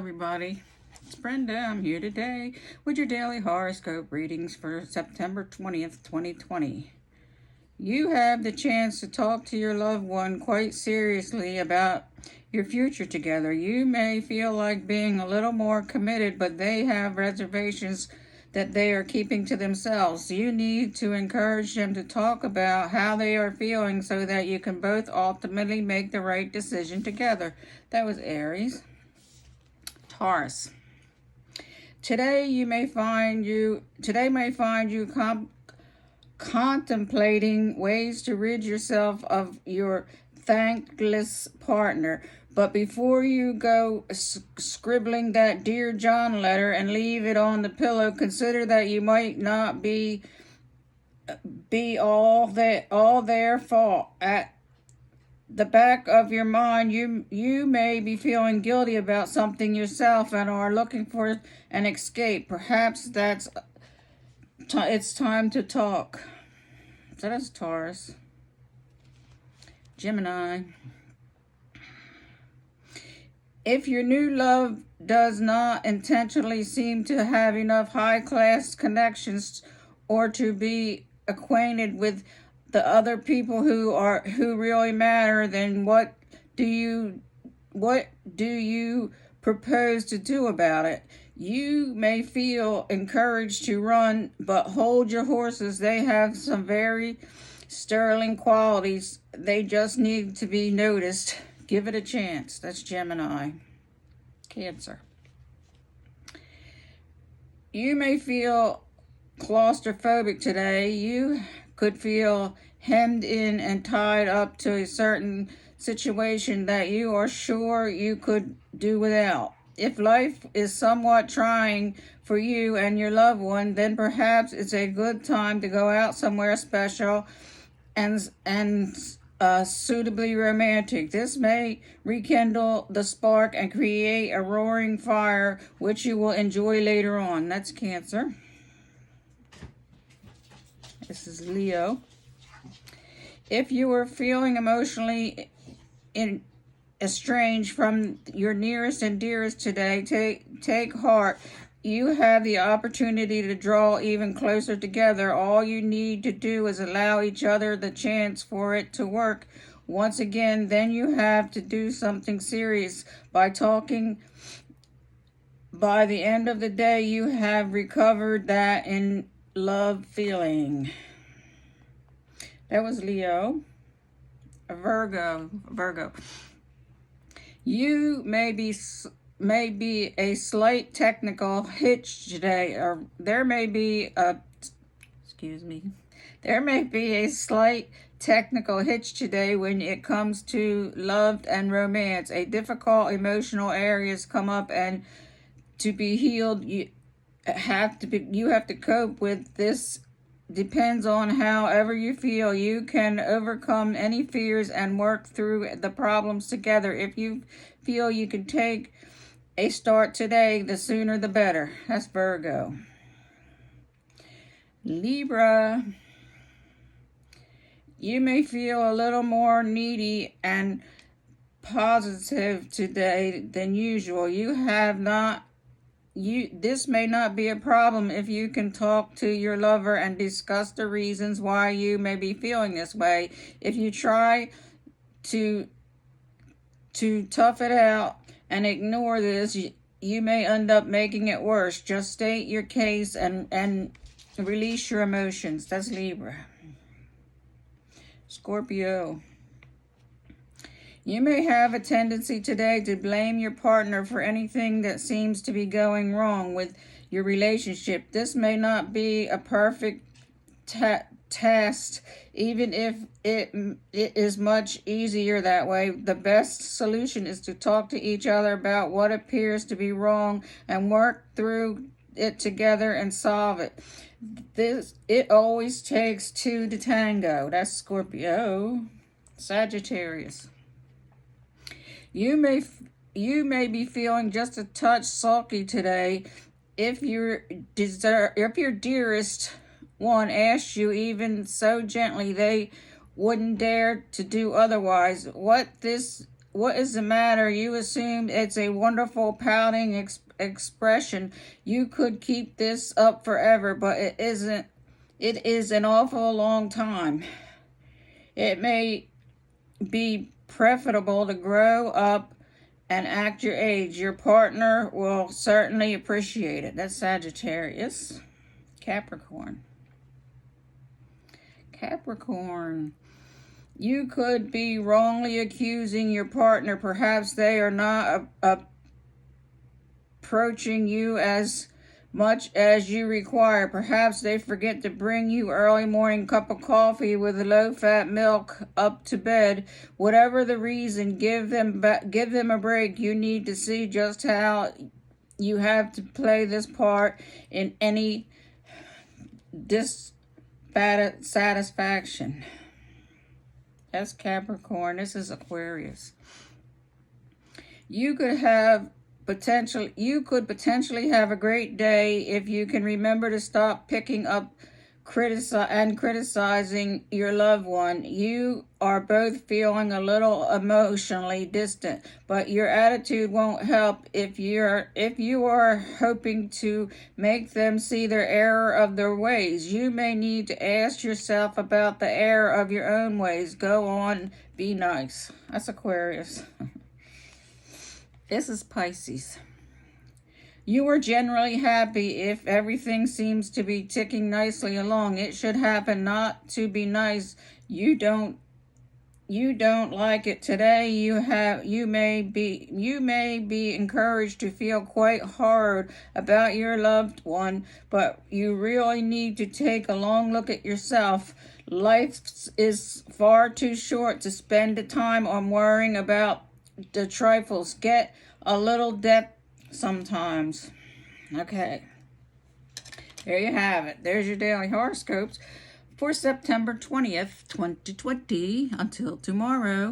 Everybody, it's Brenda. I'm here today with your daily horoscope readings for September 20th, 2020. You have the chance to talk to your loved one quite seriously about your future together. You may feel like being a little more committed, but they have reservations that they are keeping to themselves. You need to encourage them to talk about how they are feeling so that you can both ultimately make the right decision together. That was Aries. Taurus. Today may find you contemplating ways to rid yourself of your thankless partner. But before you go scribbling that Dear John letter and leave it on the pillow, consider that you might not be all their fault. At the back of your mind, you may be feeling guilty about something yourself and are looking for an escape. Perhaps it's time to talk. So that's Taurus. Gemini. If your new love does not intentionally seem to have enough high-class connections or to be acquainted with the other people who really matter, then what do you propose to do about it? You may feel encouraged to run, but hold your horses. They have some very sterling qualities. They just need to be noticed. Give it a chance. That's Gemini. Cancer. You may feel claustrophobic today. You could feel hemmed in and tied up to a certain situation that you are sure you could do without. If life is somewhat trying for you and your loved one, then perhaps it's a good time to go out somewhere special and suitably romantic. This may rekindle the spark and create a roaring fire which you will enjoy later on. That's Cancer. This is Leo. If you are feeling emotionally estranged from your nearest and dearest today, take heart. You have the opportunity to draw even closer together. All you need to do is allow each other the chance for it to work. Once again, then you have to do something serious by talking. By the end of the day, you have recovered that in love feeling. That was Leo. Virgo. You may be a slight technical hitch today, or there may be a slight technical hitch today when it comes to love and romance. A difficult emotional areas come up, and to be healed, you have to cope with this. Depends on however you feel. You can overcome any fears and work through the problems together. If you feel you can take a start today, the sooner the better. That's Virgo. Libra. You may feel a little more needy and positive today than usual. This may not be a problem if you can talk to your lover and discuss the reasons why you may be feeling this way. If you try to tough it out and ignore this, you may end up making it worse. Just state your case and release your emotions. That's Libra. Scorpio. You may have a tendency today to blame your partner for anything that seems to be going wrong with your relationship. This may not be a perfect test, even if it is much easier that way. The best solution is to talk to each other about what appears to be wrong and work through it together and solve it. It always takes two to tango. That's Scorpio. Sagittarius. You may be feeling just a touch sulky today. If your dearest one asked you even so gently, they wouldn't dare to do otherwise. What this what is the matter? You assume it's a wonderful pouting expression. You could keep this up forever, but it isn't. It is an awful long time. It may be preferable to grow up and act your age. Your partner will certainly appreciate it. That's Sagittarius. Capricorn. Capricorn. You could be wrongly accusing your partner. Perhaps they are not approaching you as much as you require. Perhaps they forget to bring you early morning cup of coffee with low-fat milk up to bed. Whatever the reason, give them a break. You need to see just how you have to play this part in any dissatisfaction. That's Capricorn. This is Aquarius. You could potentially have a great day if you can remember to stop picking up criticizing your loved one. You are both feeling a little emotionally distant, but your attitude won't help if you are hoping to make them see their error of their ways. You may need to ask yourself about the error of your own ways. Go on, be nice. That's Aquarius. This is Pisces. You are generally happy if everything seems to be ticking nicely along. It should happen not to be nice. You don't like it today. You may be encouraged to feel quite hard about your loved one, but you really need to take a long look at yourself. Life is far too short to spend the time on worrying about the trifles. Get a little depth sometimes. Okay, there you have it. There's your daily horoscopes for September 20th, 2020. Until tomorrow.